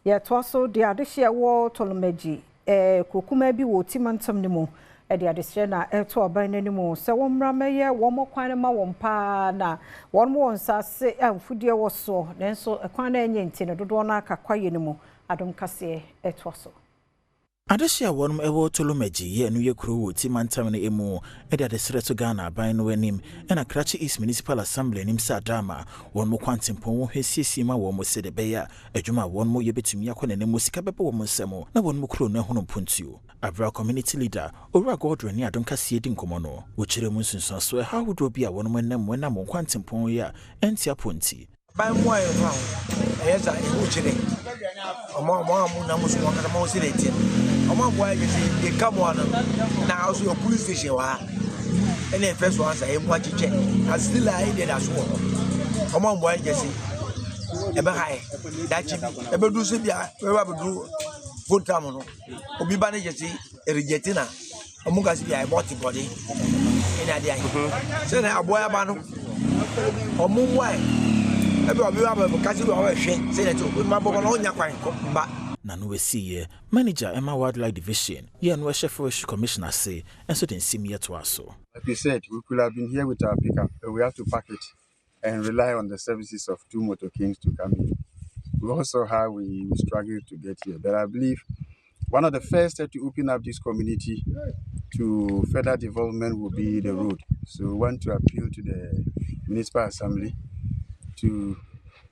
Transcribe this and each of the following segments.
Yet also the addition war Tolomedzi, Kukuma bi wo timantam ni mo, the addition na to aban anymore. So one ramaya, one more quanama, one pa na, one more say, and Fudia was so, then so a quana yentin, a dodona kakwayenimo, Adom Kasee, et also. Adeshia wonum ewo Tolomedzi ye no ye kuro ti mantam ne emu e de adesre Ghana ban no anim e na Krachi East Municipal Assembly nim sa dama won mo kwantempon wo hwesiesie ma wo mo se de beya adwuma won mo ye betumi akọ ne mo sika bebe wo mo nsemo na won mo kuro no hono pontuo Abra community leader Owura Godwin ni Adom Kasee di nkomo no wo kire mu nsunsun so ha wodo bi a won mo nam na mo kwantempon ya entia ponti by more as I would Omo na musu wakata mo se leti. Omo boy you dey come on now so your police station wa. Any first one say mo chiche. As still I did as well. Omo boy you say e be high. That chip e be do se bia we ba do good time no. Obi ba na you say reject na. Omo ga se bia body body. Ina dey ayi. Say na aboy aba no. Omo boy Manager Emma Wildlife Division, ye and West Forest Commissioner say, and so then see me at so. Like we said, we could have been here with our pickup, but we have to pack it and rely on the services of 2 motor kings to come in. We also have we struggled to get here, but I believe one of the first steps to open up this community to further development will be the road. So we want to appeal to the Municipal Assembly to,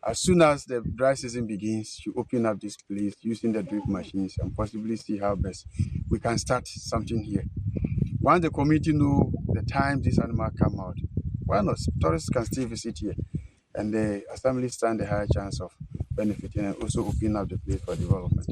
as soon as the dry season begins, to open up this place using the drip machines and possibly see how best we can start something here. Once the community know the time this animal come out, why not? Tourists can still visit here, and the assembly stand a higher chance of benefiting and also open up the place for development.